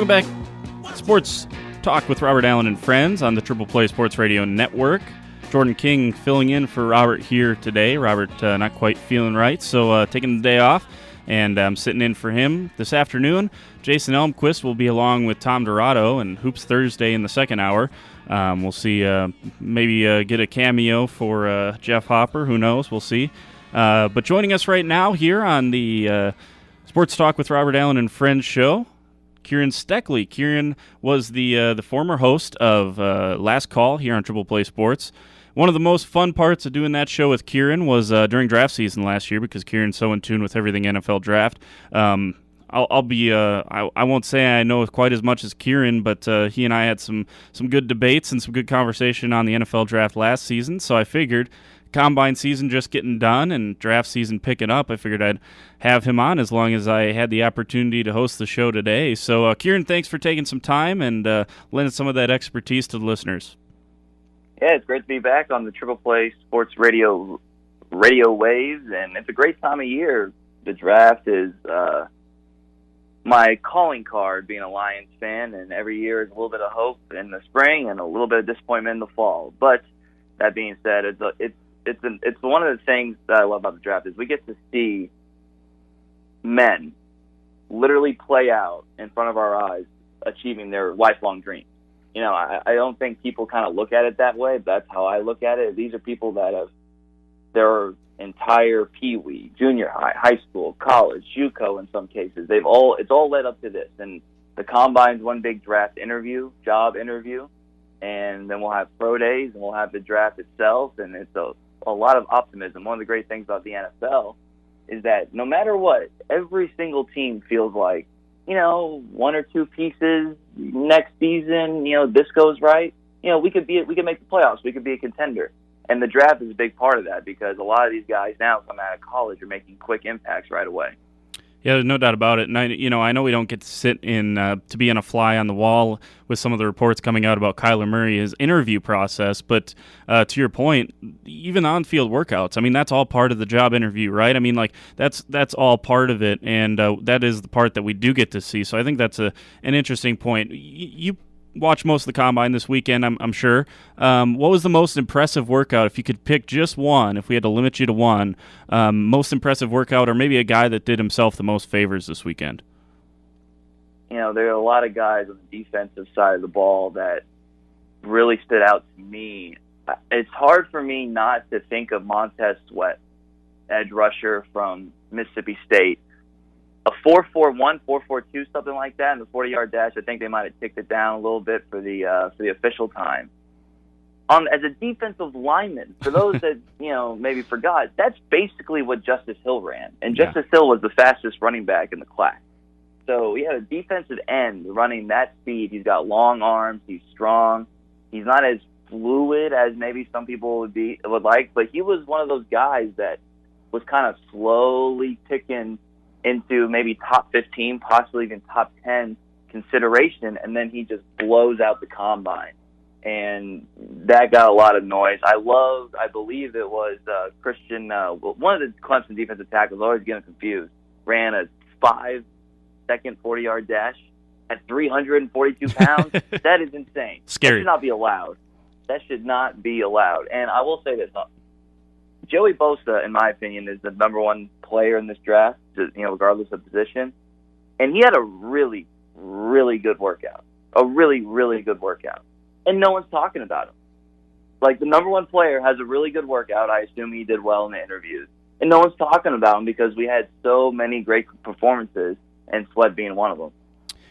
Welcome back. Sports Talk with Robert Allen and friends on the Triple Play Sports Radio Network. Jordan King filling in for Robert here today. Robert not quite feeling right, so taking the day off, and I'm sitting in for him this afternoon. Jason Elmquist will be along with Tom Dorado and Hoops Thursday in the second hour. We'll see, maybe get a cameo for Jeff Hopper. Who knows? We'll see. But joining us right now here on the Sports Talk with Robert Allen and Friends show, Kieran Steckley. Kieran was the former host of Last Call here on Triple Play Sports. One of the most fun parts of doing that show with Kieran was during draft season last year, because Kieran's so in tune with everything NFL draft. I won't say I know quite as much as Kieran, but he and I had some good debates and some good conversation on the NFL draft last season. So I figured, combine season just getting done and draft season picking up, I figured I'd have him on as long as I had the opportunity to host the show today. So Kieran, thanks for taking some time and lending some of that expertise to the listeners. Yeah, it's great to be back on the Triple Play Sports Radio waves, and it's a great time of year. The draft is my calling card, being a Lions fan, and every year is a little bit of hope in the spring and a little bit of disappointment in the fall. But that being said, it's one of the things that I love about the draft is we get to see men literally play out in front of our eyes, achieving their lifelong dreams. You know, I don't think people kind of look at it that way, but that's how I look at it. These are people that have their entire peewee, junior high, high school, college, JUCO in some cases. It's all led up to this. And the Combine's one big draft interview, job interview, and then we'll have pro days, and we'll have the draft itself, and it's a lot of optimism. One of the great things about the NFL is that no matter what, every single team feels like, you know, one or two pieces next season, you know, this goes right, you know, we could make the playoffs, we could be a contender. And the draft is a big part of that, because a lot of these guys now coming out of college are making quick impacts right away. Yeah, there's no doubt about it. And I know we don't get to sit in to be on a fly on the wall with some of the reports coming out about Kyler Murray, his interview process. But to your point, even on-field workouts, I mean, that's all part of the job interview, right? I mean, like that's all part of it, and that is the part that we do get to see. So I think that's an interesting point. You watch most of the Combine this weekend, I'm sure. What was the most impressive workout, if you could pick just one, if we had to limit you to one, most impressive workout, or maybe a guy that did himself the most favors this weekend? You know, there are a lot of guys on the defensive side of the ball that really stood out to me. It's hard for me not to think of Montez Sweat, edge rusher from Mississippi State. A 4.41, 4.42, something like that, in the 40-yard dash. I think they might have ticked it down a little bit for the official time. As a defensive lineman, for those that maybe forgot, that's basically what Justice Hill ran, and Justice Hill was the fastest running back in the class. So we have a defensive end running that speed. He's got long arms. He's strong. He's not as fluid as maybe some people would like, but he was one of those guys that was kind of slowly ticking into maybe top 15, possibly even top 10 consideration, and then he just blows out the Combine. And that got a lot of noise. I believe it was Christian, one of the Clemson defensive tackles, always getting confused, ran a 5-second 40-yard dash at 342 pounds. That is insane. Scary. That should not be allowed. That should not be allowed. And I will say this, Joey Bosa, in my opinion, is the number one player in this draft, regardless of position. And he had a really, really good workout. A really, really good workout. And no one's talking about him. Like, the number one player has a really good workout. I assume he did well in the interviews. And no one's talking about him because we had so many great performances, and Sweat being one of them.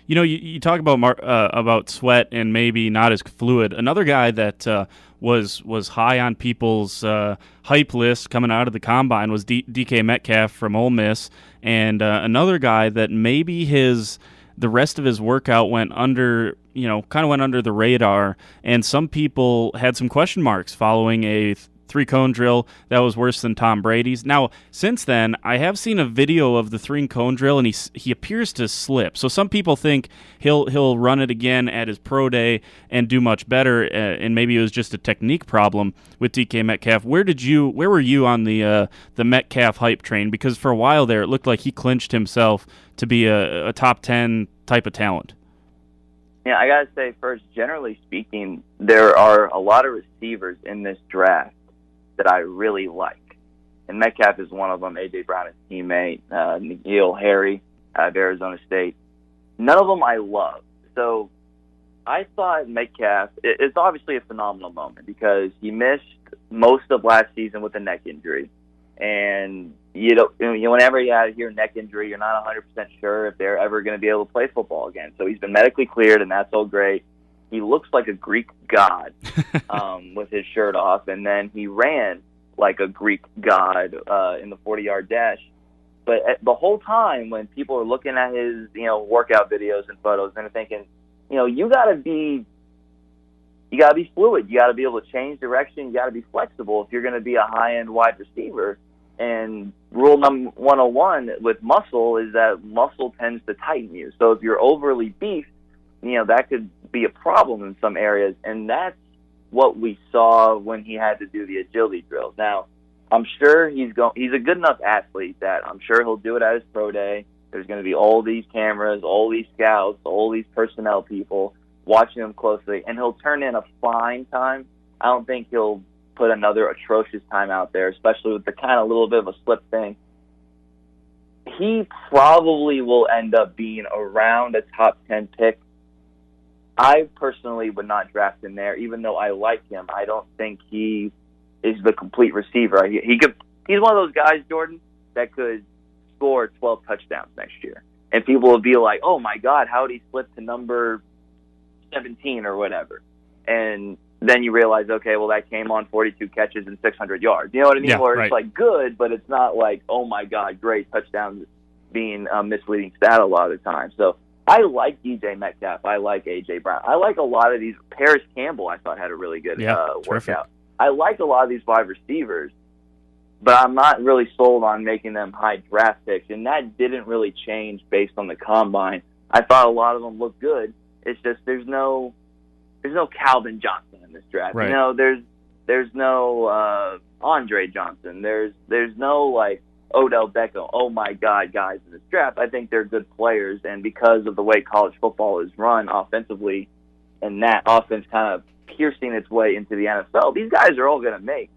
You know, you talk about Sweat and maybe not as fluid. Another guy that was high on people's hype list coming out of the Combine was DK Metcalf from Ole Miss, and another guy that maybe the rest of his workout went under the radar, and some people had some question marks following a 3-cone drill that was worse than Tom Brady's. Now, since then, I have seen a video of the 3-cone drill, and he appears to slip. So some people think he'll run it again at his pro day and do much better, and maybe it was just a technique problem with DK Metcalf. Where were you on the Metcalf hype train? Because for a while there, it looked like he clinched himself to be a top 10 type of talent. Yeah, I gotta say first, generally speaking, there are a lot of receivers in this draft that I really like, and Metcalf is one of them. AJ Brown, his teammate, N'Keal Harry out of Arizona State. None of them I love. So I thought Metcalf. It's obviously a phenomenal moment because he missed most of last season with a neck injury, and whenever you hear neck injury, you're not 100% sure if they're ever going to be able to play football again. So he's been medically cleared, and that's all great. He looks like a Greek god with his shirt off, and then he ran like a Greek god in the 40-yard dash. But the whole time when people are looking at his workout videos and photos, and they're thinking, you gotta be fluid. You gotta be able to change direction. You gotta be flexible if you're going to be a high-end wide receiver. And rule number 101 with muscle is that muscle tends to tighten you. So if you're overly beefed, that could be a problem in some areas. And that's what we saw when he had to do the agility drills. Now, I'm sure he's a good enough athlete that I'm sure he'll do it at his pro day. There's going to be all these cameras, all these scouts, all these personnel people watching him closely, and he'll turn in a fine time. I don't think he'll put another atrocious time out there, especially with the kind of little bit of a slip thing. He probably will end up being around a top 10 pick. I personally would not draft him there, even though I like him. I don't think he is the complete receiver. He's one of those guys, Jordan, that could score 12 touchdowns next year. And people will be like, oh my God, how did he slip to number 17 or whatever? And then you realize, okay, well, that came on 42 catches and 600 yards. You know what I mean? Yeah, Where right. It's like good, but it's not like, oh my God, great touchdowns being a misleading stat a lot of the time. So I like DJ Metcalf. I like AJ Brown. I like a lot of these. Paris Campbell, I thought, had a really good workout. I like a lot of these wide receivers, but I'm not really sold on making them high draft picks, and that didn't really change based on the combine. I thought a lot of them looked good. It's just there's no Calvin Johnson in this draft. Right. There's no Andre Johnson. There's no like Odell Beckham. Oh my God, guys in this draft. I think they're good players, and because of the way college football is run offensively, and that offense kind of piercing its way into the NFL, these guys are all going to make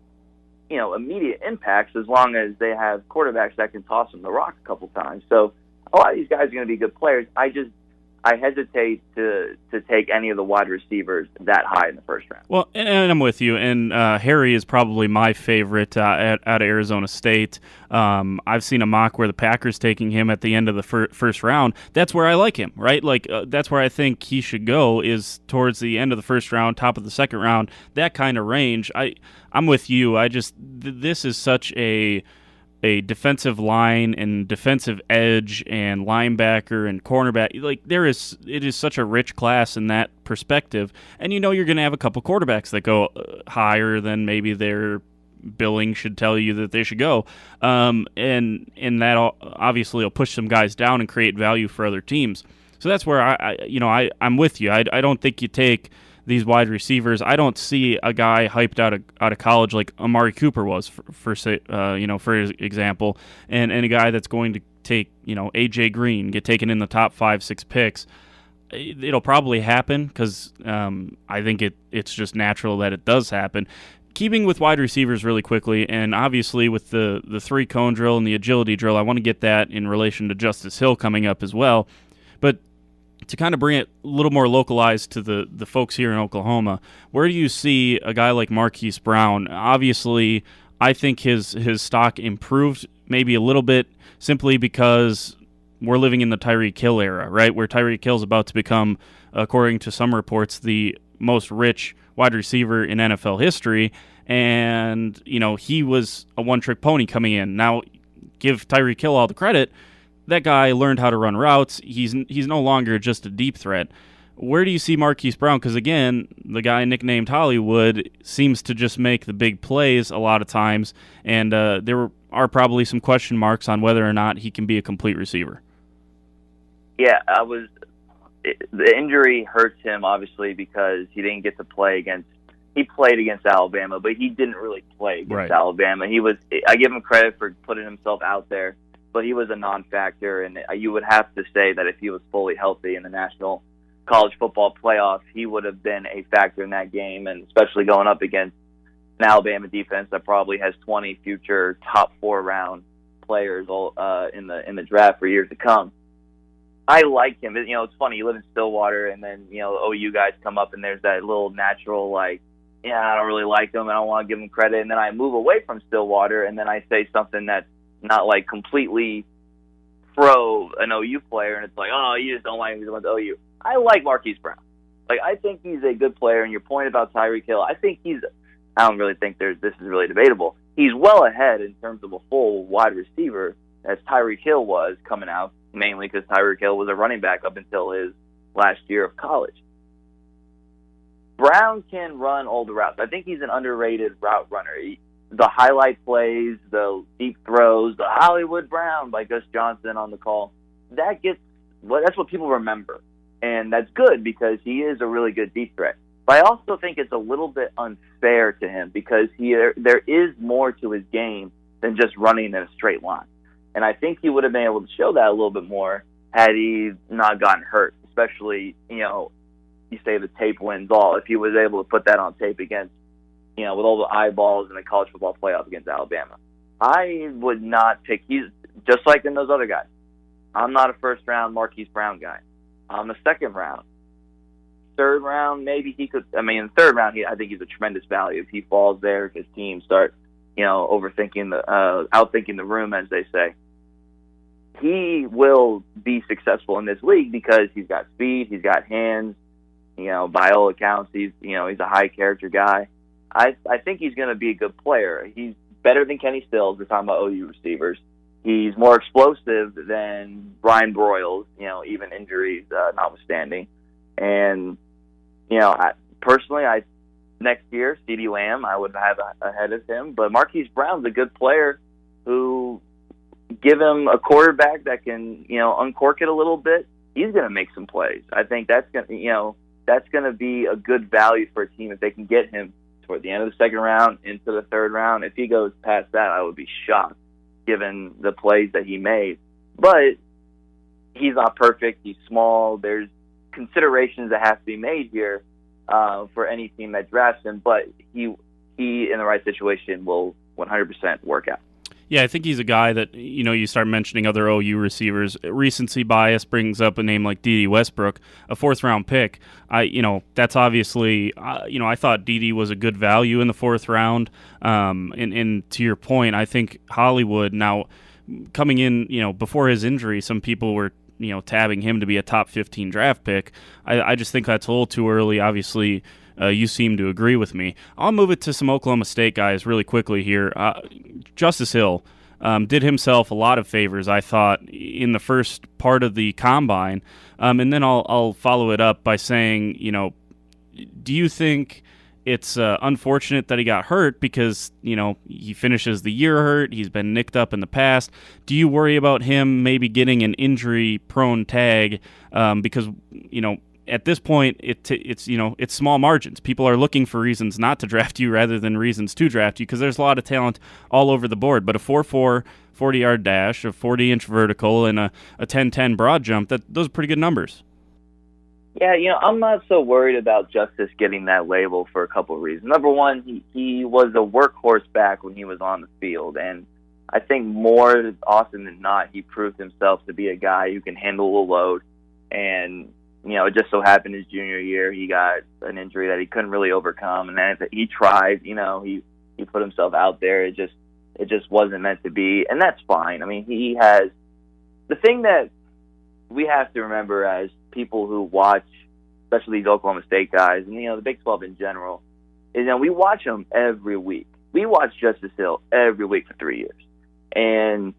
immediate impacts as long as they have quarterbacks that can toss them the rock a couple times. So a lot of these guys are going to be good players. I hesitate to take any of the wide receivers that high in the first round. Well, and I'm with you. And Harry is probably my favorite out of Arizona State. I've seen a mock where the Packers taking him at the end of the first round. That's where I like him, right? Like that's where I think he should go is towards the end of the first round, top of the second round, that kind of range. I'm with you. This is such a defensive line and defensive edge and linebacker and cornerback. Like it is such a rich class in that perspective. And you're going to have a couple quarterbacks that go higher than maybe their billing should tell you that they should go. And that obviously will push some guys down and create value for other teams. So that's where I'm with you. I don't think you take these wide receivers. I don't see a guy hyped out of college like Amari Cooper was for example, and a guy that's going to take AJ Green, get taken in the top 5-6 picks. It'll probably happen because I think it's just natural that it does happen. Keeping with wide receivers really quickly, and obviously with the 3-cone drill and the agility drill, I want to get that in relation to Justice Hill coming up as well. But to kind of bring it a little more localized to the folks here in Oklahoma, where do you see a guy like Marquise Brown? Obviously, I think his stock improved maybe a little bit simply because we're living in the Tyreek Hill era, right? Where Tyreek Hill's about to become, according to some reports, the most rich wide receiver in NFL history. And, he was a one-trick pony coming in. Now, give Tyreek Hill all the credit. That guy learned how to run routes. He's no longer just a deep threat. Where do you see Marquise Brown? Because, again, the guy nicknamed Hollywood seems to just make the big plays a lot of times, and there are probably some question marks on whether or not he can be a complete receiver. Yeah, the injury hurts him, obviously, because he didn't get to play he played against Alabama, but he didn't really play against Alabama. I give him credit for putting himself out there, but he was a non-factor, and you would have to say that if he was fully healthy in the national college football playoff, he would have been a factor in that game, and especially going up against an Alabama defense that probably has 20 future top 4-round players in the draft for years to come. I like him. It's funny. You live in Stillwater, and then OU guys come up, and there's that little natural I don't really like him. I don't want to give him credit. And then I move away from Stillwater, and then I say something that's not completely pro an OU player, and it's oh, you just don't like him because he went to OU. I like Marquise Brown. I think he's a good player. And your point about Tyreek Hill, I don't really think this is really debatable. He's well ahead in terms of a full wide receiver as Tyreek Hill was coming out, mainly because Tyreek Hill was a running back up until his last year of college. Brown can run all the routes. I think he's an underrated route runner. The highlight plays, the deep throws, the Hollywood Brown by Gus Johnson on the call, that's what people remember. And that's good because he is a really good deep threat. But I also think it's a little bit unfair to him because there is more to his game than just running in a straight line. And I think he would have been able to show that a little bit more had he not gotten hurt, especially, you say the tape wins all. If he was able to put that on tape against, with all the eyeballs in the college football playoff against Alabama. I would not pick, he's just like in those other guys. I'm not a first-round Marquise Brown guy. I'm a second-round. Third round, maybe he could. In third round, I think he's a tremendous value if he falls there. If his team start, outthinking the room, as they say. He will be successful in this league because he's got speed, he's got hands. By all accounts, he's a high character guy. I think he's going to be a good player. He's better than Kenny Stills. We're talking about OU receivers. He's more explosive than Brian Broyles. Even injuries notwithstanding. And personally, next year, CeeDee Lamb, I would have ahead of him. But Marquise Brown's a good player who, give him a quarterback that can, uncork it a little bit, he's going to make some plays. I think that's going to be a good value for a team if they can get him toward the end of the second round into the third round. If he goes past that, I would be shocked given the plays that he made. But he's not perfect. He's small. There's considerations that have to be made here for any team that drafts him, but he in the right situation will 100% work out. Yeah, I think he's a guy that, you start mentioning other OU receivers. Recency bias brings up a name like D.D. Westbrook, a fourth-round pick. That's obviously, I thought D.D. was a good value in the fourth round. And to your point, I think Hollywood, now coming in, before his injury, some people were, tabbing him to be a top 15 draft pick. I just think that's a little too early. Obviously, you seem to agree with me. I'll move it to some Oklahoma State guys really quickly here. Justice Hill did himself a lot of favors, I thought, in the first part of the combine. And then I'll follow it up by saying, do you think it's unfortunate that he got hurt because, he finishes the year hurt. He's been nicked up in the past. Do you worry about him maybe getting an injury-prone tag because, at this point, it's small margins. People are looking for reasons not to draft you rather than reasons to draft you because there's a lot of talent all over the board. But a 4.4 40-yard dash, a 40-inch vertical, and a 10-10 broad jump, those are pretty good numbers. Yeah, I'm not so worried about Justice getting that label for a couple of reasons. Number one, he was a workhorse back when he was on the field, and I think more often than not, he proved himself to be a guy who can handle a load. And it just so happened his junior year he got an injury that he couldn't really overcome, and then he tried. He put himself out there. It just wasn't meant to be, and that's fine. He has the thing that we have to remember as people who watch, especially these Oklahoma State guys, and the Big 12 in general, is we watch them every week. We watch Justice Hill every week for 3 years, and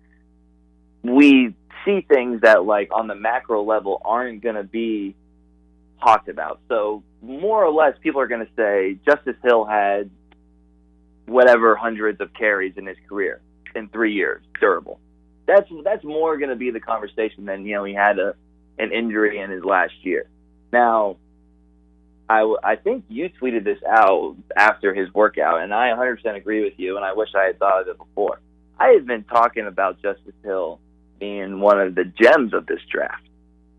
we see things that, on the macro level, aren't going to be talked about. So more or less, people are going to say Justice Hill had whatever hundreds of carries in his career in 3 years, durable. That's more going to be the conversation than he had an injury in his last year. Now, I think you tweeted this out after his workout, and I 100% agree with you, and I wish I had thought of it before. I had been talking about Justice Hill being one of the gems of this draft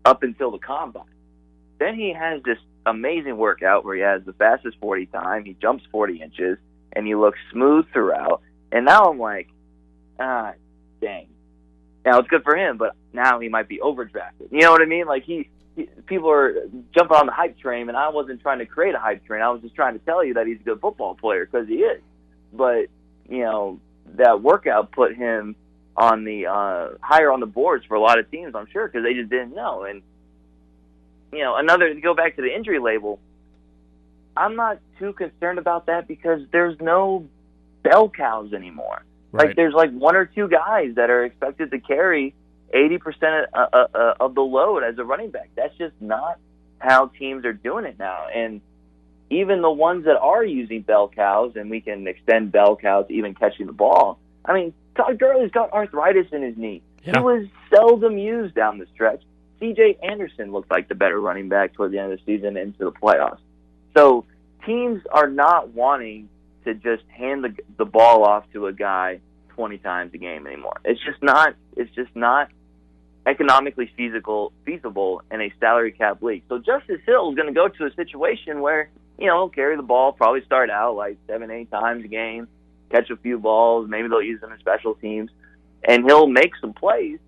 up until the combine. Then he has this amazing workout where he has the fastest 40 time. He jumps 40 inches, and he looks smooth throughout. And now I'm like, dang. Now, it's good for him, but now he might be overdrafted. You know what I mean? Like, people are jumping on the hype train, and I wasn't trying to create a hype train. I was just trying to tell you that he's a good football player, because he is. But, that workout put him on the higher on the boards for a lot of teams, I'm sure, because they just didn't know. And, to go back to the injury label, I'm not too concerned about that because there's no bell cows anymore. Right. Like, there's like one or two guys that are expected to carry 80% of the load as a running back. That's just not how teams are doing it now. And even the ones that are using bell cows, and we can extend bell cows to even catching the ball. I mean, Todd Gurley's got arthritis in his knee. Yeah. He was seldom used down the stretch. C.J. Anderson looked like the better running back toward the end of the season into the playoffs. So teams are not wanting to just hand the ball off to a guy 20 times a game anymore. It's just not economically feasible in a salary cap league. So Justice Hill is going to go to a situation where, he'll carry the ball, probably start out like 7-8 times a game, catch a few balls, maybe they'll use him in special teams, and he'll make some plays.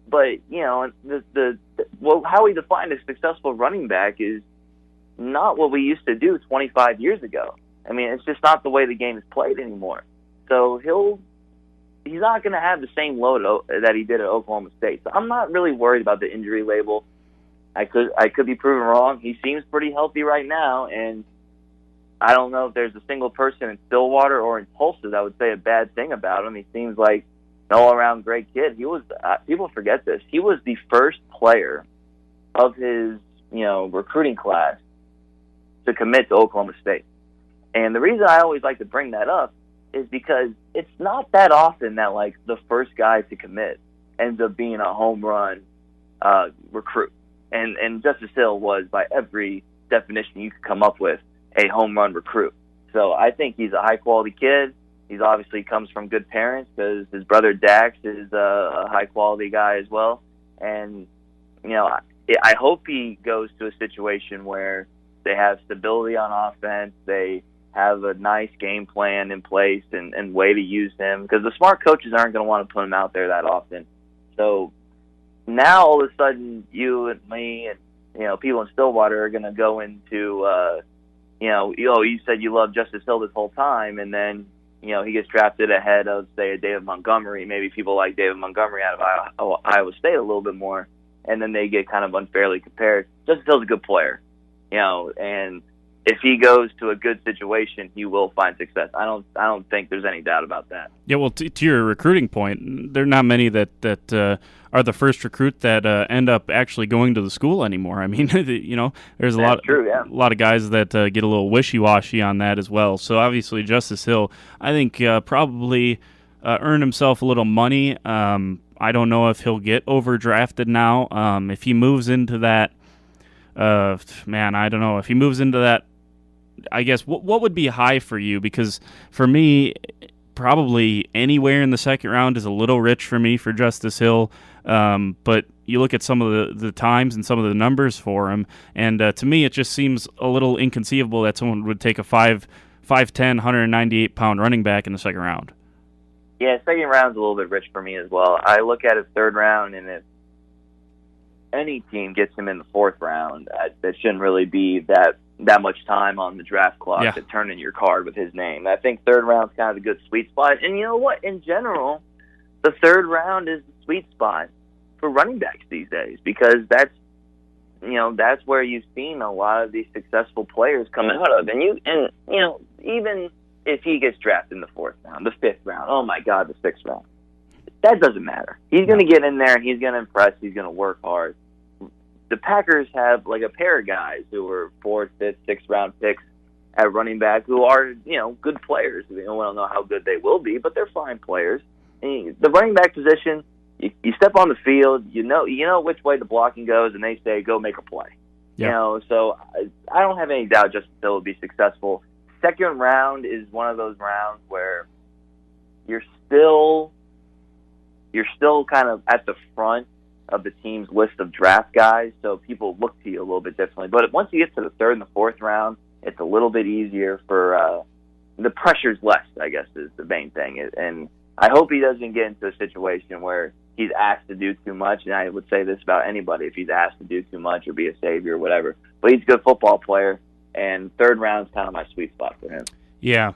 But, how we define a successful running back is not what we used to do 25 years ago. I mean, it's just not the way the game is played anymore. So he's not going to have the same load that he did at Oklahoma State. So I'm not really worried about the injury label. I could be proven wrong. He seems pretty healthy right now, and I don't know if there's a single person in Stillwater or in Tulsa that would say a bad thing about him. He seems like an all-around great kid. He was people forget this. He was the first player of his recruiting class to commit to Oklahoma State. And the reason I always like to bring that up is because it's not that often that like the first guy to commit ends up being a home run recruit. And Justice Hill was, by every definition you could come up with, a home run recruit. So I think he's a high-quality kid. He's obviously comes from good parents because his brother Dax is a high-quality guy as well. And, I hope he goes to a situation where they have stability on offense, they have a nice game plan in place and way to use him, because the smart coaches aren't going to want to put him out there that often. So now all of a sudden you and me and people in Stillwater are going to go into you said you loved Justice Hill this whole time, and then he gets drafted ahead of, say, a David Montgomery. Maybe people like David Montgomery out of Iowa State a little bit more, and then they get kind of unfairly compared. Justice Hill's a good player, and if he goes to a good situation, he will find success. I don't think there's any doubt about that. Yeah, well, to your recruiting point, there are not many that are the first recruit that end up actually going to the school anymore. I mean, there's a lot of guys that get a little wishy-washy on that as well. So obviously, Justice Hill, I think, probably earned himself a little money. I don't know if he'll get overdrafted now. If he moves into that, I don't know. If he moves into that, I guess, what would be high for you? Because for me, probably anywhere in the second round is a little rich for me for Justice Hill. But you look at some of the times and some of the numbers for him, and to me it just seems a little inconceivable that someone would take a 5'10", 198-pound running back in the second round. Yeah, second round's a little bit rich for me as well. I look at his third round, and if any team gets him in the fourth round, that shouldn't really be that much time on the draft clock to turn in your card with his name. I think third round's kind of a good sweet spot. And you know what? In general, the third round is the sweet spot for running backs these days, because that's where you've seen a lot of these successful players come out of. And even if he gets drafted in the fourth round, the fifth round, oh my God, the sixth round, that doesn't matter. He's going to get in there, he's going to impress, he's going to work hard. The Packers have like a pair of guys who were fourth, fifth, sixth round picks at running back who are, good players. We don't know how good they will be, but they're fine players. And the running back position, you step on the field, you know which way the blocking goes, and they say, go make a play. Yeah. So I don't have any doubt Justice Hill will be successful. Second round is one of those rounds where you're still kind of at the front of the team's list of draft guys, so people look to you a little bit differently. But once you get to the third and the fourth round, it's a little bit easier for the pressure's less, I guess, is the main thing. And I hope he doesn't get into a situation where he's asked to do too much. And I would say this about anybody, if he's asked to do too much or be a savior or whatever. But he's a good football player, and third round's kind of my sweet spot for him. Yeah.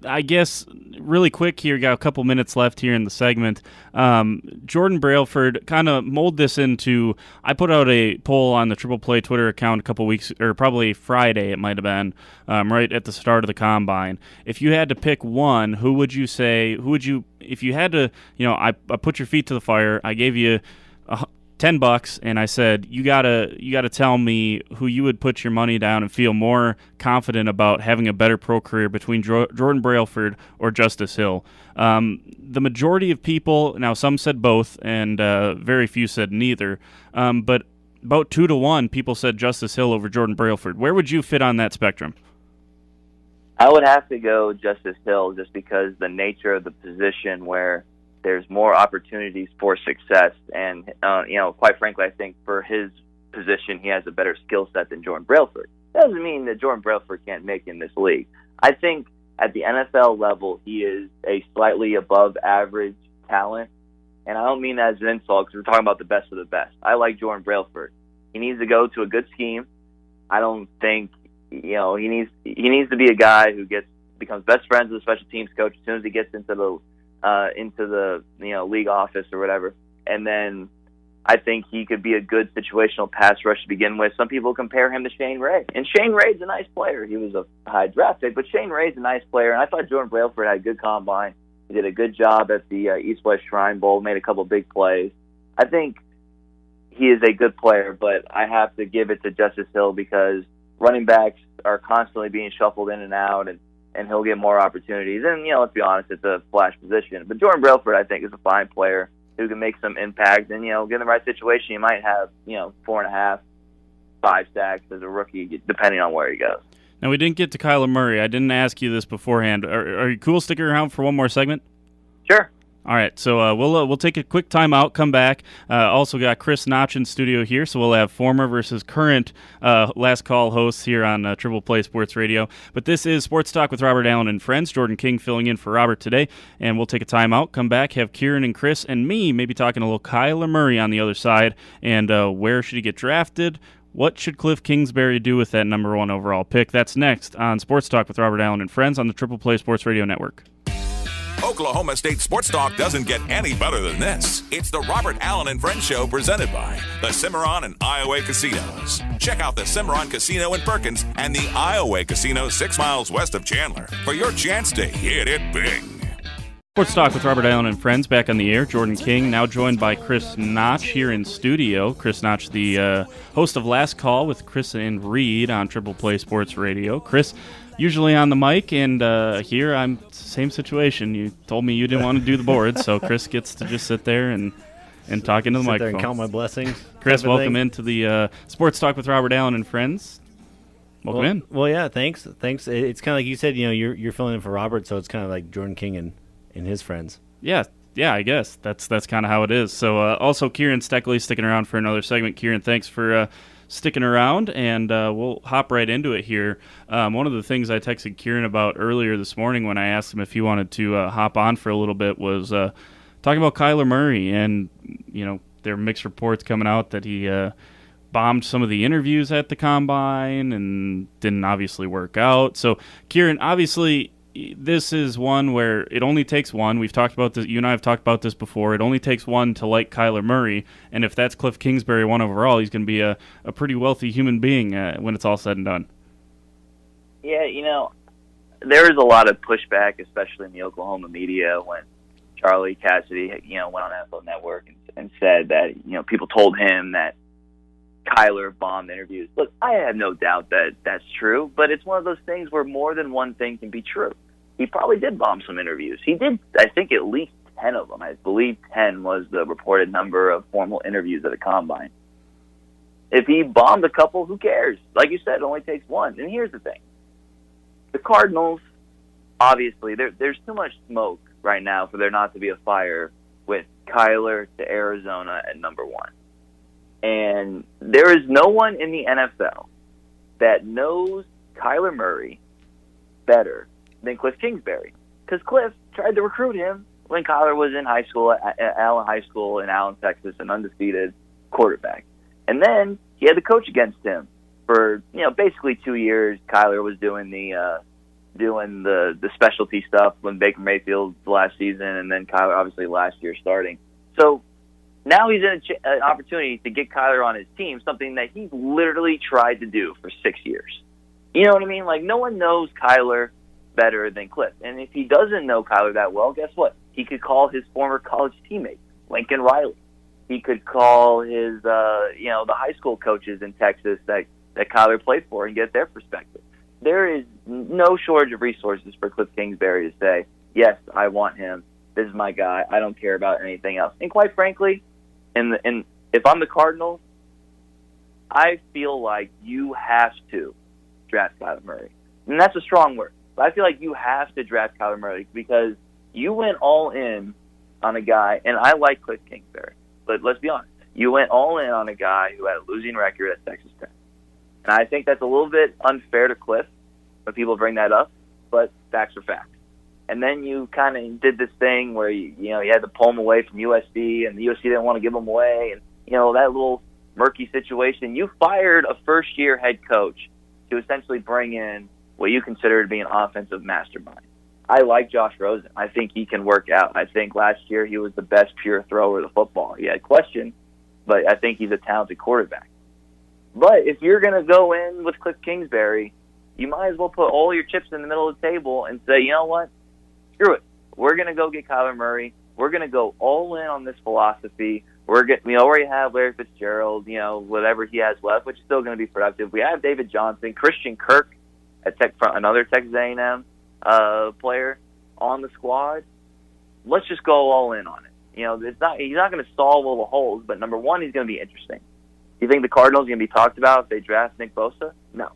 I guess really quick here, got a couple minutes left here in the segment. Jordan Brailford, kind of mold this into, I put out a poll on the Triple Play Twitter account a couple weeks, or probably Friday it might have been, right at the start of the Combine. If you had to pick one, if you had to, I put your feet to the fire, I gave you $10, and I said you gotta tell me who you would put your money down and feel more confident about having a better pro career between Jordan Brailford or Justice Hill. The majority of people, now some said both, and very few said neither. But about 2-1, people said Justice Hill over Jordan Brailford. Where would you fit on that spectrum? I would have to go Justice Hill just because the nature of the position where there's more opportunities for success. And, quite frankly, I think for his position, he has a better skill set than Jordan Brailford. That doesn't mean that Jordan Brailford can't make in this league. I think at the NFL level, he is a slightly above average talent. And I don't mean that as an insult because we're talking about the best of the best. I like Jordan Brailford. He needs to go to a good scheme. I don't think, he needs to be a guy who becomes best friends with a special teams coach as soon as he gets into the league office or whatever. And then I think he could be a good situational pass rush to begin with. Some people compare him to Shane Ray. And Shane Ray's a nice player. He was a high draft pick, but Shane Ray's a nice player. And I thought Jordan Brailford had a good combine. He did a good job at the East-West Shrine Bowl, made a couple big plays. I think he is a good player, but I have to give it to Justice Hill because running backs are constantly being shuffled in and out, and he'll get more opportunities. And, let's be honest, it's a flash position. But Jordan Brailford, I think, is a fine player who can make some impact. And, get in the right situation, you might have, 4.5, 5 sacks as a rookie, depending on where he goes. Now, we didn't get to Kyler Murray. I didn't ask you this beforehand. Are you cool sticking around for one more segment? Sure. All right, so we'll take a quick timeout, come back. Also got Chris Notch in studio here, so we'll have former versus current Last Call hosts here on Triple Play Sports Radio. But this is Sports Talk with Robert Allen and friends. Jordan King filling in for Robert today, and we'll take a timeout, come back, have Kieran and Chris and me maybe talking a little Kyler Murray on the other side, and where should he get drafted? What should Cliff Kingsbury do with that number 1 overall pick? That's next on Sports Talk with Robert Allen and friends on the Triple Play Sports Radio Network. Oklahoma State Sports Talk doesn't get any better than this. It's the Robert Allen and Friends Show presented by the Cimarron and Iowa Casinos. Check out the Cimarron Casino in Perkins and the Iowa Casino 6 miles west of Chandler for your chance to hit it big. Sports Talk with Robert Allen and friends back on the air. Jordan King now joined by Chris Notch here in studio. Chris Notch, the host of Last Call with Chris and Reed on Triple Play Sports Radio. Chris, usually on the mic, and here I'm same situation. You told me you didn't want to do the board, so Chris gets to just sit there and talk into the microphone. Sit there and count my blessings. Chris, welcome into the Sports Talk with Robert Allen and friends. Welcome in. Well, yeah, thanks. It's kind of like you said. You're filling in for Robert, so it's kind of like Jordan King and his friends. Yeah, I guess that's kind of how it is. So also Kieran Steckley sticking around for another segment. Kieran, thanks for sticking around, and we'll hop right into it here. One of the things I texted Kieran about earlier this morning when I asked him if he wanted to hop on for a little bit was talking about Kyler Murray, and there are mixed reports coming out that he bombed some of the interviews at the Combine and didn't obviously work out. So Kieran, obviously this is one where it only takes one. We've talked about this. You and I have talked about this before. It only takes one to like Kyler Murray, and if that's Cliff Kingsbury 1 overall, he's going to be a pretty wealthy human being when it's all said and done. Yeah, there is a lot of pushback, especially in the Oklahoma media, when Charlie Cassidy, went on NFL Network and said that, people told him that Kyler bombed interviews. Look, I have no doubt that that's true, but it's one of those things where more than one thing can be true. He probably did bomb some interviews. He did, I think, at least 10 of them. I believe 10 was the reported number of formal interviews at a Combine. If he bombed a couple, who cares? Like you said, it only takes one. And here's the thing. The Cardinals, obviously, there's too much smoke right now for there not to be a fire with Kyler to Arizona at number 1. And there is no one in the NFL that knows Kyler Murray better than Cliff Kingsbury. Because Cliff tried to recruit him when Kyler was in high school at Allen High School in Allen, Texas, an undefeated quarterback. And then he had to coach against him for, basically 2 years. Kyler was doing the specialty stuff when Baker Mayfield last season, and then Kyler obviously last year starting. So now he's in an opportunity to get Kyler on his team, something that he literally tried to do for 6 years. You know what I mean? Like, no one knows Kyler better than Cliff. And if he doesn't know Kyler that well, guess what? He could call his former college teammate, Lincoln Riley. He could call his, the high school coaches in Texas that Kyler played for and get their perspective. There is no shortage of resources for Cliff Kingsbury to say, yes, I want him. This is my guy. I don't care about anything else. And quite frankly, and if I'm the Cardinals, I feel like you have to draft Kyler Murray. And that's a strong word. But I feel like you have to draft Kyler Murray because you went all in on a guy, and I like Cliff Kingsbury. But let's be honest. You went all in on a guy who had a losing record at Texas Tech. And I think that's a little bit unfair to Cliff when people bring that up, but facts are facts. And then you kind of did this thing where you had to pull him away from USC, and the USC didn't want to give him away, and that little murky situation. You fired a first-year head coach to essentially bring in what you consider to be an offensive mastermind. I like Josh Rosen. I think he can work out. I think last year he was the best pure thrower of the football. He had questions, but I think he's a talented quarterback. But if you're going to go in with Cliff Kingsbury, you might as well put all your chips in the middle of the table and say, you know what? Screw it. We're going to go get Kyler Murray. We're going to go all in on this philosophy. We already have Larry Fitzgerald, whatever he has left, which is still going to be productive. We have David Johnson, Christian Kirk at another Texas A&M player on the squad. Let's just go all in on it. He's not going to solve all the holes, but number one, he's going to be interesting. You think the Cardinals are going to be talked about if they draft Nick Bosa? No.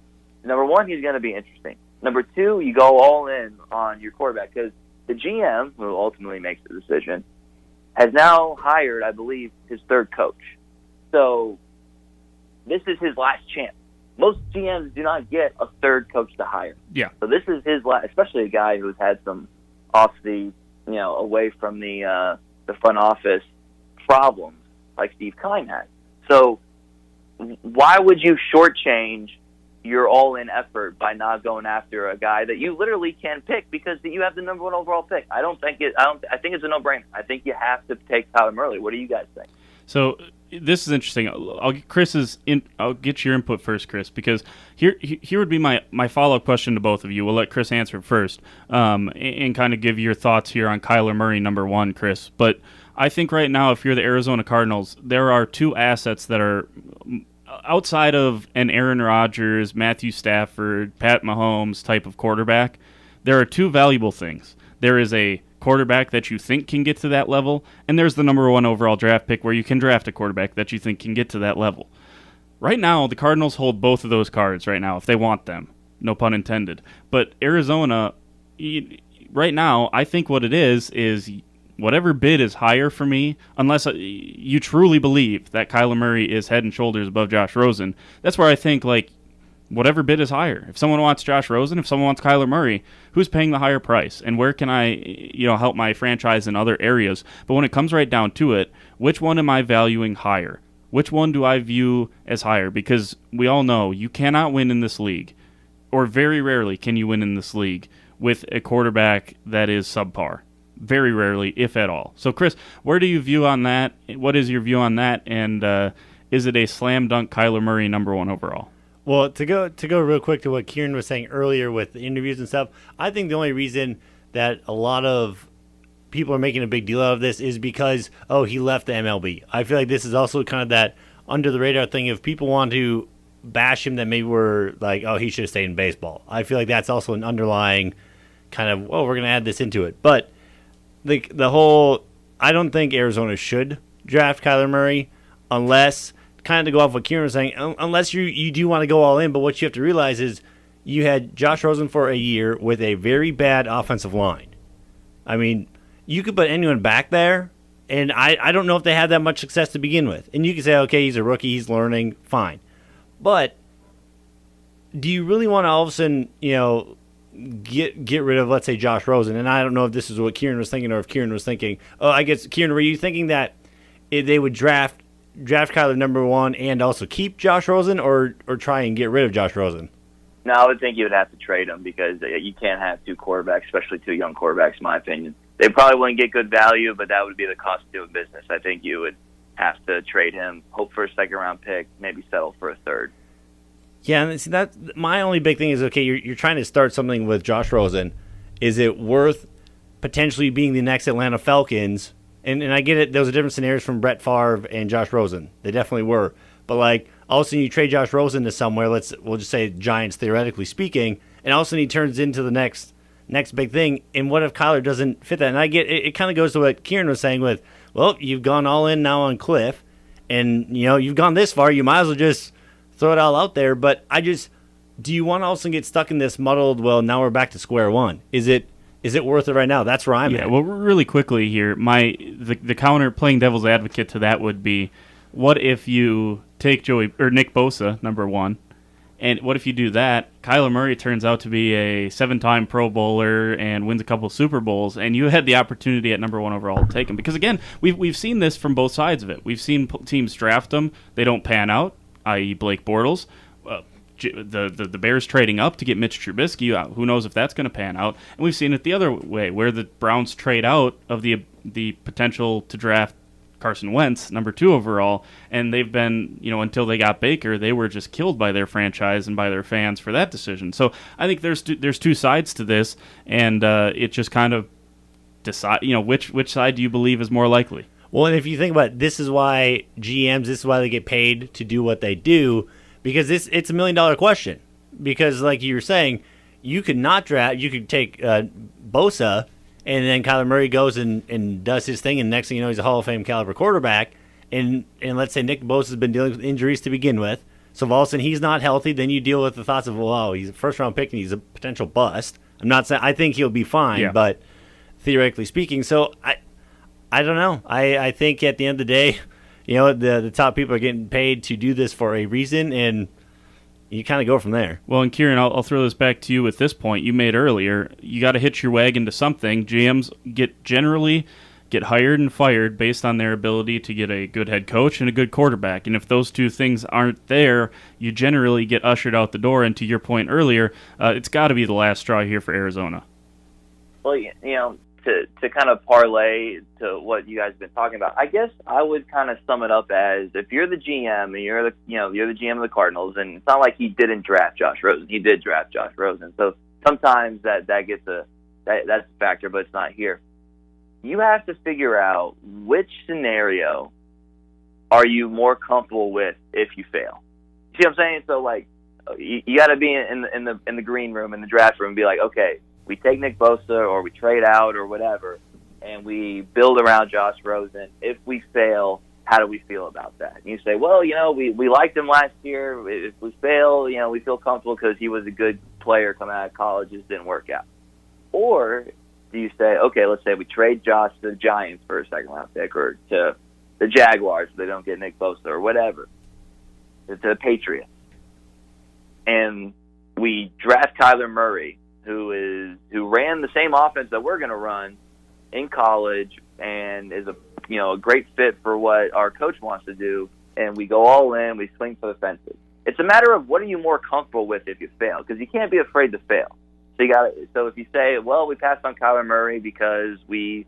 Number one, he's going to be interesting. Number two, you go all in on your quarterback because the GM, who ultimately makes the decision, has now hired, I believe, his third coach. So this is his last chance. Most GMs do not get a third coach to hire. Yeah. So this is his last, especially a guy who's had some away from the front office problems like Steve Keim had. So why would you shortchange your all-in effort by not going after a guy that you literally can pick because you have the number one overall pick? I think it's a no-brainer. I think you have to take Kyler Murray. What do you guys think? So this is interesting. I'll get your input first, Chris, because here would be my follow-up question to both of you. We'll let Chris answer it first, and kind of give your thoughts here on Kyler Murray, number one, Chris. But I think right now, if you're the Arizona Cardinals, there are two assets that are outside of an Aaron Rodgers, Matthew Stafford, Pat Mahomes type of quarterback. There are two valuable things. There is a quarterback that you think can get to that level, and there's the number one overall draft pick where you can draft a quarterback that you think can get to that level. Right now, the Cardinals hold both of those cards right now if they want them. No pun intended. But Arizona, right now, I think what it is whatever bid is higher for me, unless you truly believe that Kyler Murray is head and shoulders above Josh Rosen, that's where I think, whatever bid is higher. If someone wants Josh Rosen, if someone wants Kyler Murray, who's paying the higher price? And where can I, help my franchise in other areas? But when it comes right down to it, which one am I valuing higher? Which one do I view as higher? Because we all know you cannot win in this league, or very rarely can you win in this league with a quarterback that is subpar. Very rarely, if at all. So, Chris, where do you view on that? What is your view on that? And is it a slam dunk Kyler Murray number one overall? Well, to go real quick to what Kieran was saying earlier with the interviews and stuff, I think the only reason that a lot of people are making a big deal out of this is because, he left the MLB. I feel like this is also kind of that under the radar thing. If people want to bash him, that maybe we're like, he should have stayed in baseball. I feel like that's also an underlying kind of, we're going to add this into it. But the whole, I don't think Arizona should draft Kyler Murray unless, kind of to go off what Kieran was saying, unless you do want to go all in. But what you have to realize is you had Josh Rosen for a year with a very bad offensive line. I mean, you could put anyone back there, And I don't know if they had that much success to begin with. And you can say, okay, he's a rookie, he's learning, fine. But do you really want to all of a sudden, get rid of, let's say, Josh Rosen? And I don't know if this is what Kieran was thinking or if Kieran was thinking, I guess, Kieran, were you thinking that they would draft Kyler number 1 and also keep Josh Rosen or try and get rid of Josh Rosen? No, I would think you would have to trade him because you can't have 2 quarterbacks, especially 2 young quarterbacks, in my opinion. They probably wouldn't get good value, but that would be the cost of doing business. I think you would have to trade him, hope for a second-round pick, maybe settle for a third. Yeah, and see, that my only big thing is, okay, you're trying to start something with Josh Rosen. Is it worth potentially being the next Atlanta Falcons? And I get it, those are different scenarios from Brett Favre and Josh Rosen. They definitely were. But, like, all of a sudden you trade Josh Rosen to somewhere, we'll just say Giants, theoretically speaking, and all of a sudden he turns into the next big thing. And what if Kyler doesn't fit that? And I get it kind of goes to what Kieran was saying with, well, you've gone all in now on Cliff, and you've gone this far, you might as well just throw it all out there. But do you want to also get stuck in this muddled, well, now we're back to square one? Is it worth it right now? That's where I'm at. Well, really quickly here, the counter, playing devil's advocate to that would be, what if you take Nick Bosa, number 1, and what if you do that? Kyler Murray turns out to be a 7-time Pro Bowler and wins a couple Super Bowls, and you had the opportunity at number 1 overall to take him. Because again, we've seen this from both sides of it. We've seen teams draft them, they don't pan out, i.e. Blake Bortles. The Bears trading up to get Mitch Trubisky. Who knows if that's going to pan out? And we've seen it the other way, where the Browns trade out of the potential to draft Carson Wentz, number 2 overall, and they've been, until they got Baker, they were just killed by their franchise and by their fans for that decision. So I think there's 2 sides to this, and it just kind of decide, which side do you believe is more likely? Well, and if you think about it, this is why GMs, this is why they get paid to do what they do, because it's $1 million question. Because like you were saying, you could not draft, you could take Bosa, and then Kyler Murray goes and does his thing, and next thing you know, he's a Hall of Fame caliber quarterback. And let's say Nick Bosa has been dealing with injuries to begin with. So if all of a sudden he's not healthy, then you deal with the thoughts of, well, he's a first-round pick and he's a potential bust. I'm not saying I think he'll be fine, but theoretically speaking. So I don't know. I think at the end of the day, the top people are getting paid to do this for a reason, and you kind of go from there. Well, and Kieran, I'll throw this back to you with this point you made earlier. You got to hitch your wagon to something. GMs generally get hired and fired based on their ability to get a good head coach and a good quarterback. And if those 2 things aren't there, you generally get ushered out the door. And to your point earlier, it's got to be the last straw here for Arizona. Well, to kind of parlay to what you guys have been talking about, I guess I would kind of sum it up as, if you're the GM and you're the GM of the Cardinals, and it's not like he didn't draft Josh Rosen. He did draft Josh Rosen. So sometimes that gets that's a factor, but it's not here. You have to figure out which scenario are you more comfortable with if you fail. You see what I'm saying? So like, you got to be in the green room, in the draft room, and be like, okay, we take Nick Bosa or we trade out or whatever, and we build around Josh Rosen. If we fail, how do we feel about that? And you say, well, we liked him last year. If we fail, we feel comfortable because he was a good player coming out of college. Just didn't work out. Or do you say, okay, let's say we trade Josh to the Giants for a second-round pick, or to the Jaguars so they don't get Nick Bosa, or whatever, to the Patriots, and we draft Kyler Murray, who ran the same offense that we're going to run in college and is a great fit for what our coach wants to do, and we go all in, we swing for the fences. It's a matter of what are you more comfortable with if you fail, because you can't be afraid to fail. So if you say, well, we passed on Kyler Murray because we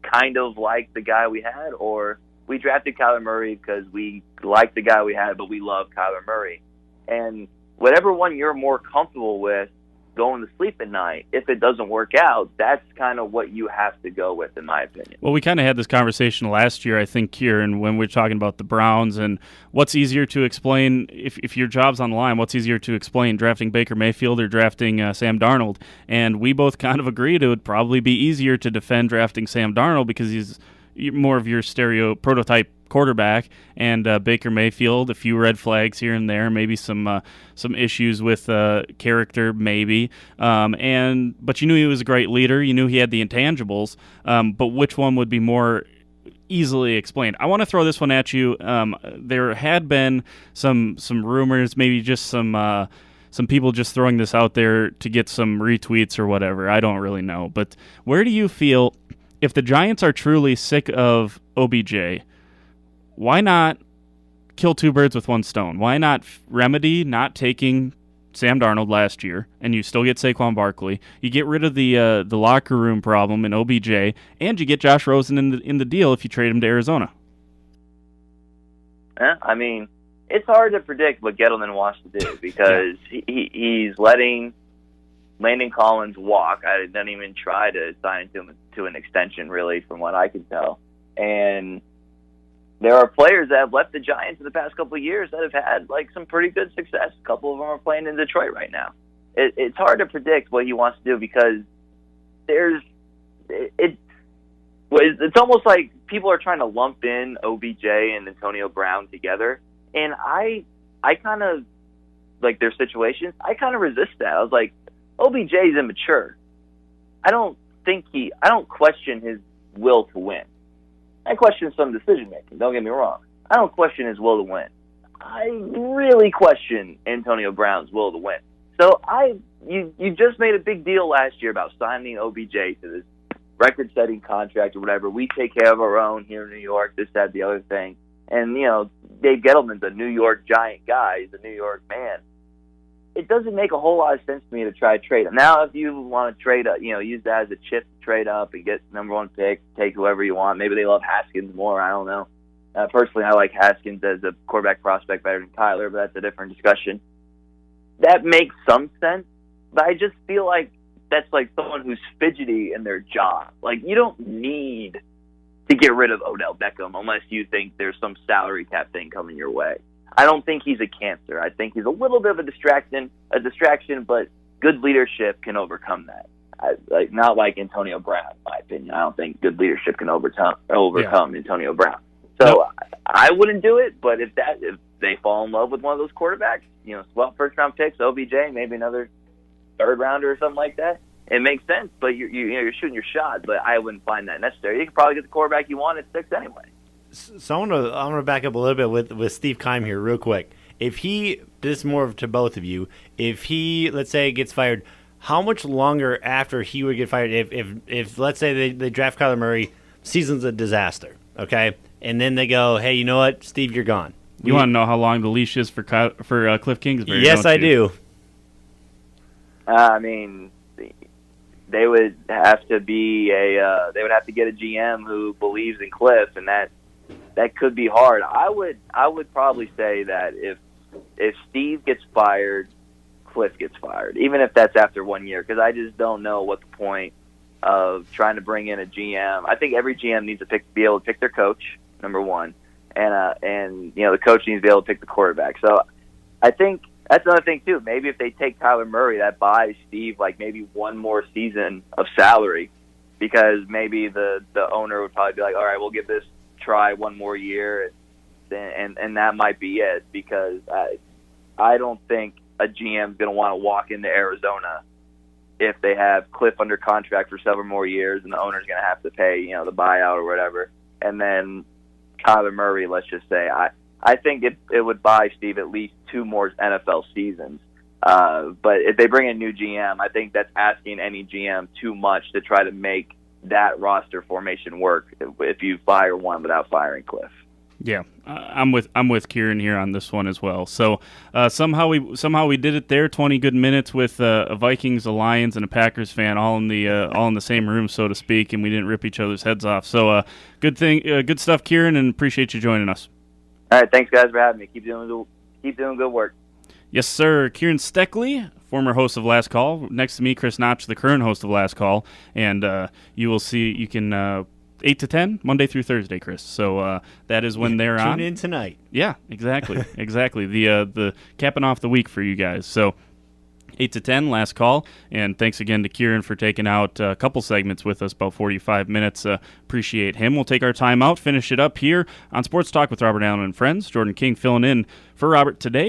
kind of liked the guy we had, or we drafted Kyler Murray because we liked the guy we had, but we love Kyler Murray. And whatever one you're more comfortable with going to sleep at night, if it doesn't work out, that's kind of what you have to go with, in my opinion. Well, we kind of had this conversation last year, I think, Kieran, when we were talking about the Browns and what's easier to explain if your job's on the line, what's easier to explain, drafting Baker Mayfield or drafting Sam Darnold? And we both kind of agreed it would probably be easier to defend drafting Sam Darnold because he's more of your prototype quarterback, and Baker Mayfield, a few red flags here and there, maybe some issues with character, maybe. But you knew he was a great leader. You knew he had the intangibles. But which one would be more easily explained. I want to throw this one at you. There had been some rumors, maybe just some people just throwing this out there to get some retweets or whatever. I don't really know. But where do you feel, if the Giants are truly sick of OBJ, why not kill two birds with one stone? Why not remedy not taking Sam Darnold last year, and you still get Saquon Barkley? You get rid of the locker room problem in OBJ, and you get Josh Rosen in the deal if you trade him to Arizona. I mean, it's hard to predict what Gettleman wants to do because he's letting Landon Collins walk. I didn't even try to sign him to an extension, really, from what I can tell. And there are players that have left the Giants in the past couple of years that have had like some pretty good success. A couple of them are playing in Detroit right now. It's hard to predict what he wants to do because it's almost like people are trying to lump in OBJ and Antonio Brown together, and I kind of like their situations. I kind of resist that. I was like, OBJ is immature. I don't question his will to win. I question some decision making. Don't get me wrong. I don't question his will to win. I really question Antonio Brown's will to win. So you just made a big deal last year about signing OBJ to this record-setting contract or whatever. We take care of our own here in New York. This, that, the other thing. And Dave Gettleman's a New York Giant guy. He's a New York man. It doesn't make a whole lot of sense to me to try to trade him. Now, if you want to trade up, use that as a chip to trade up and get number one pick, take whoever you want. Maybe they love Haskins more. I don't know. Personally, I like Haskins as a quarterback prospect better than Kyler, but that's a different discussion. That makes some sense, but I just feel like that's like someone who's fidgety in their job. Like, you don't need to get rid of Odell Beckham unless you think there's some salary cap thing coming your way. I don't think he's a cancer. I think he's a little bit of a distraction, but good leadership can overcome that. Not like Antonio Brown, in my opinion. I don't think good leadership can overcome Antonio Brown. So I wouldn't do it, but if they fall in love with one of those quarterbacks, swap first round picks, OBJ, maybe another third rounder or something like that, it makes sense. But you're shooting your shot. But I wouldn't find that necessary. You could probably get the quarterback you want at 6 anyway. So I want to back up a little bit with Steve Keim here real quick. If this is more to both of you, if he, let's say, gets fired, how much longer after he would get fired if let's say they draft Kyler Murray, season's a disaster, okay? And then they go, hey, you know what, Steve, you're gone. You want to know how long the leash is for Cliff Kingsbury? Yes, I do. I mean, they would have to be they would have to get a GM who believes in Cliff, and that could be hard. I would probably say that if Steve gets fired, Cliff gets fired, even if that's after 1 year, because I just don't know what the point of trying to bring in a GM. I think every GM needs to be able to pick their coach, number one, and the coach needs to be able to pick the quarterback. So I think that's another thing too. Maybe if they take Kyler Murray, that buys Steve like maybe one more season of salary, because maybe the owner would probably be like, all right, we'll give this try one more year, and that might be it, because I don't think a GM is going to want to walk into Arizona if they have Cliff under contract for several more years and the owner's going to have to pay the buyout or whatever, and then Kyler Murray, let's just say, I think it would buy Steve at least 2 more NFL seasons. But if they bring a new GM, I think that's asking any GM too much to try to make that roster formation work if you fire one without firing Cliff. Yeah, I'm with Kieran here on this one as well. So somehow we did it there. 20 good minutes with a Vikings, a Lions, and a Packers fan all in the same room, so to speak, and we didn't rip each other's heads off. So good stuff, Kieran, and appreciate you joining us. All right, thanks guys for having me. Keep doing good work. Yes, sir. Kieran Steckley, former host of Last Call. Next to me, Chris Notch, the current host of Last Call. And you will see, you can 8 to 10, Monday through Thursday, Chris. So that is when they're on. Tune in tonight. Yeah, exactly. Exactly. The capping off the week for you guys. So 8 to 10, Last Call. And thanks again to Kieran for taking out a couple segments with us, about 45 minutes. Appreciate him. We'll take our time out, finish it up here on Sports Talk with Robert Allen and Friends. Jordan King filling in for Robert today.